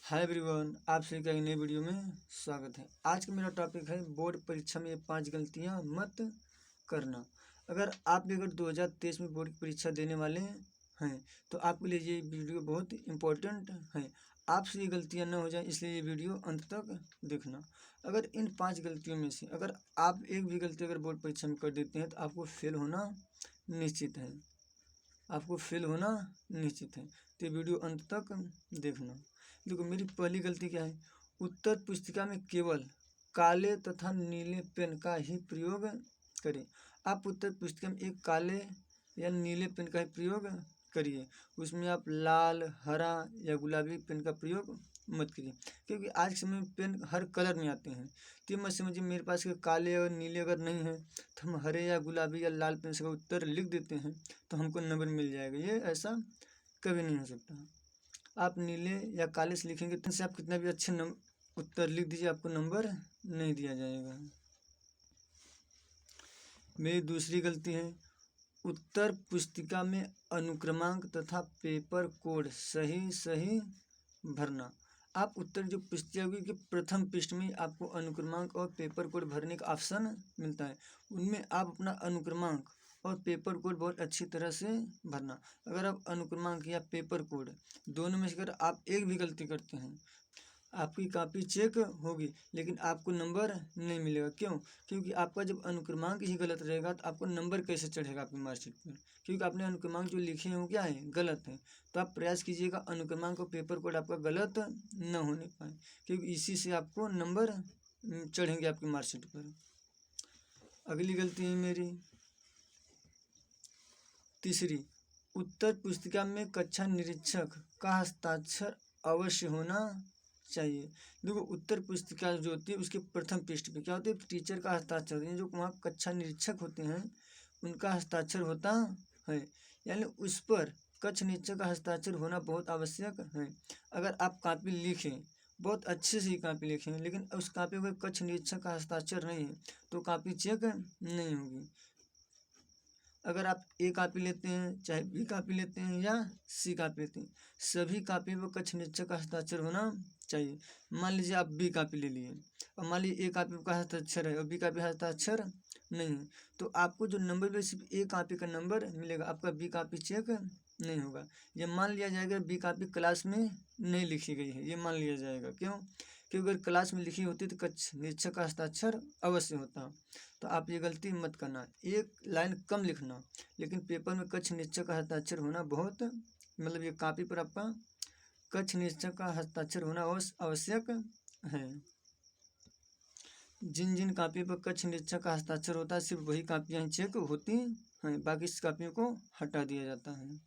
Hi everyone, आप सभी का एक नई वीडियो में स्वागत है। आज का मेरा टॉपिक है बोर्ड परीक्षा में 5 गलतियां मत करना। अगर 2023 में बोर्ड की परीक्षा देने वाले हैं तो आपके लिए ये वीडियो बहुत इम्पोर्टेंट है। आपसे ये गलतियां न हो जाए, इसलिए ये वीडियो अंत तक देखना। अगर इन 5 गलतियों में से अगर आप एक भी गलती अगर बोर्ड परीक्षा में कर देते हैं तो आपको फेल होना निश्चित है। तो ये वीडियो अंत तक देखना। देखो, मेरी पहली गलती क्या है। उत्तर पुस्तिका में केवल काले तथा नीले पेन का ही प्रयोग करें। आप उत्तर पुस्तिका में एक काले या नीले पेन का ही प्रयोग करिए। उसमें आप लाल, हरा या गुलाबी पेन का प्रयोग मत करिए, क्योंकि आज के समय में पेन हर कलर में आते हैं। तो ये मत समझिए मेरे पास के काले और नीले अगर नहीं है तो हम हरे या गुलाबी या लाल पेन से उत्तर लिख देते हैं तो हमको नंबर मिल जाएगा। ये ऐसा कभी नहीं हो सकता। आप नीले या काले से लिखेंगे तो से आप कितना भी अच्छे उत्तर लिख दीजिए, आपको नंबर नहीं दिया जाएगा। मेरी दूसरी गलती है, उत्तर पुस्तिका में अनुक्रमांक तथा पेपर कोड सही भरना। आप उत्तर जो पुस्तिका के प्रथम पृष्ठ में आपको अनुक्रमांक और पेपर कोड भरने का ऑप्शन मिलता है, उनमें आप अपना अनुक्रमांक और पेपर कोड बहुत अच्छी तरह से भरना। अगर आप अनुक्रमांक या पेपर कोड दोनों में से अगर आप एक भी गलती करते हैं, आपकी कॉपी चेक होगी लेकिन आपको नंबर नहीं मिलेगा। क्यों? क्योंकि आपका जब अनुक्रमांक ही गलत रहेगा तो आपको नंबर कैसे चढ़ेगा आपकी मार्कशीट पर? क्योंकि आपने अनुक्रमांक जो लिखे हैं वो क्या है, गलत है। तो आप प्रयास कीजिएगा अनुक्रमांक और पेपर कोड आपका गलत न होने पाए, क्योंकि इसी से आपको नंबर चढ़ेंगे आपकी मार्कशीट पर। अगली गलती है मेरी तीसरी, उत्तर पुस्तिका में कक्षा निरीक्षक का हस्ताक्षर अवश्य होना चाहिए। देखो, उत्तर पुस्तिका जो होती है उसके प्रथम पृष्ठ पे क्या होती है, टीचर का हस्ताक्षर होता है। जो वहाँ कक्षा निरीक्षक होते हैं उनका हस्ताक्षर होता है, यानी उस पर कक्षा निरीक्षक का हस्ताक्षर होना बहुत आवश्यक है। अगर आप कॉपी लिखें, बहुत अच्छे से ही कॉपी लिखें, लेकिन उस कॉपी पर कक्षा निरीक्षक का हस्ताक्षर नहीं है तो कॉपी चेक नहीं होगी। अगर आप ए कॉपी लेते हैं, चाहे बी कॉपी लेते हैं या सी कॉपी लेते हैं, सभी कॉपी पर कक्षा निरीक्षक का हस्ताक्षर होना चाहिए। मान लीजिए आप बी कॉपी ले लिए और मान लीजिए ए कॉपी का हस्ताक्षर है और बी कॉपी हस्ताक्षर नहीं है, तो आपको जो नंबर पे सिर्फ ए कॉपी का नंबर मिलेगा, आपका बी कॉपी चेक नहीं होगा। ये मान लिया जाएगा बी कॉपी क्लास में नहीं लिखी गई है, ये मान लिया जाएगा। क्यों? क्योंकि अगर क्लास में लिखी होती तो कक्षा निरीक्षक का हस्ताक्षर अवश्य होता। तो आप ये गलती मत करना, एक लाइन कम लिखना, लेकिन पेपर में कक्षा निरीक्षक का हस्ताक्षर होना बहुत, मतलब ये कॉपी पर आपका कक्षा निरीक्षक का हस्ताक्षर होना आवश्यक है। जिन जिन कॉपी पर कक्षा निरीक्षक का हस्ताक्षर होता है सिर्फ वही कॉपियाँ चेक होती हैं, बाकी इस कॉपियों को हटा दिया जाता है।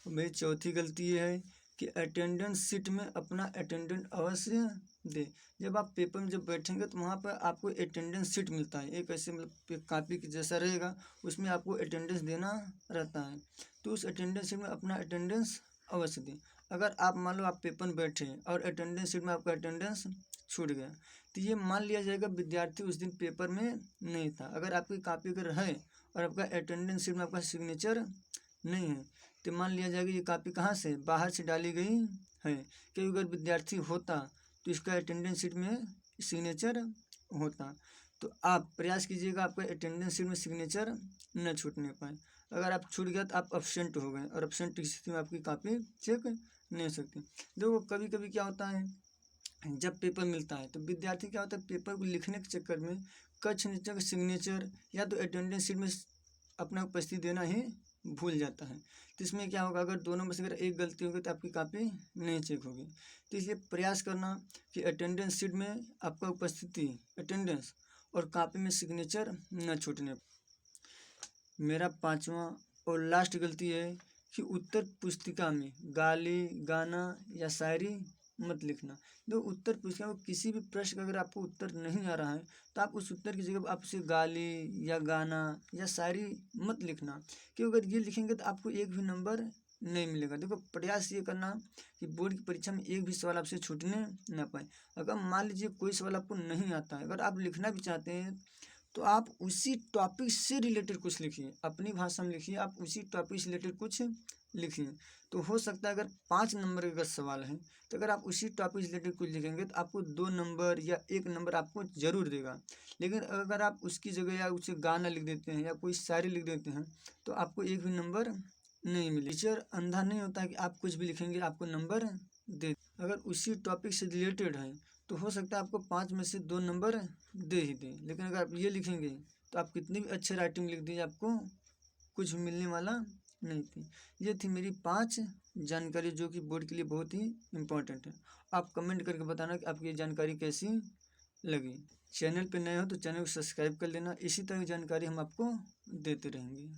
मेरी चौथी गलती ये है कि अटेंडेंस शीट में अपना अटेंडेंस अवश्य दे। जब आप पेपर में जब बैठेंगे तो वहाँ पर आपको अटेंडेंस शीट मिलता है, एक ऐसे मतलब कॉपी की जैसा रहेगा, उसमें आपको अटेंडेंस देना रहता है। तो उस अटेंडेंस शीट में अपना अटेंडेंस अवश्य दें। अगर आप मान लो आप पेपर में बैठे और अटेंडेंस शीट में आपका अटेंडेंस छूट गया तो ये मान लिया जाएगा विद्यार्थी उस दिन पेपर में नहीं था। अगर आपकी कॉपी अगर है और आपका अटेंडेंस शीट में आपका सिग्नेचर नहीं है तो मान लिया जाएगा ये कॉपी कहाँ से, बाहर से डाली गई है। क्योंकि अगर विद्यार्थी होता तो इसका अटेंडेंस शीट में सिग्नेचर होता। तो आप प्रयास कीजिएगा आपका अटेंडेंस शीट में सिग्नेचर न छूटने पाए। अगर आप छूट गया तो आप एब्सेंट हो गए, और एब्सेंट की स्थिति में आपकी कॉपी चेक नहीं हो सकती। देखो, कभी कभी क्या होता है, जब पेपर मिलता है तो विद्यार्थी क्या होता है, पेपर को लिखने के चक्कर में कक्षा निरीक्षक सिग्नेचर या तो अटेंडेंस शीट में अपना उपस्थिति देना ही भूल जाता है। तो इसमें क्या होगा, अगर दोनों में से अगर एक गलती होगी तो आपकी कॉपी नहीं चेक होगी। तो इसलिए प्रयास करना कि अटेंडेंस शीट में आपका उपस्थिति, अटेंडेंस और कॉपी में सिग्नेचर न छूटने। मेरा पांचवा और लास्ट गलती है कि उत्तर पुस्तिका में गाली, गाना या शायरी मत लिखना। जो उत्तर पुस्तिका में किसी भी प्रश्न का अगर आपको उत्तर नहीं आ रहा है तो आप उस उत्तर की जगह आप उसे गाली या गाना या शायरी मत लिखना, क्योंकि अगर ये लिखेंगे तो आपको एक भी नंबर नहीं मिलेगा। देखो, प्रयास ये करना कि बोर्ड की परीक्षा में एक भी सवाल आपसे छूटने ना पाए। अगर मान लीजिए कोई सवाल आपको नहीं आता है, अगर आप लिखना भी चाहते हैं तो आप उसी टॉपिक से रिलेटेड कुछ लिखिए, अपनी भाषा में लिखिए, आप उसी टॉपिक से रिलेटेड कुछ लिखिए। तो हो सकता है अगर 5 नंबर का अगर सवाल है तो अगर आप उसी टॉपिक से रिलेटेड कुछ लिखेंगे तो आपको 2 नंबर या 1 नंबर आपको ज़रूर देगा। लेकिन अगर आप उसकी जगह या उसे गाना लिख देते हैं या कोई शायरी लिख देते हैं तो आपको एक भी नंबर नहीं मिले। टीचर अंधा नहीं होता है कि आप कुछ भी लिखेंगे आपको नंबर दे। अगर उसी टॉपिक से रिलेटेड है तो हो सकता है आपको 5 में से 2 नंबर दे ही दें। लेकिन अगर आप ये लिखेंगे तो आप कितनी भी अच्छे राइटिंग लिख दीजिए आपको कुछ मिलने वाला नहीं थी। ये थी मेरी 5 जानकारी जो कि बोर्ड के लिए बहुत ही इम्पोर्टेंट है। आप कमेंट करके बताना कि आपकी ये जानकारी कैसी लगी। चैनल पे नए हो तो चैनल को सब्सक्राइब कर लेना, इसी तरह की जानकारी हम आपको देते रहेंगे।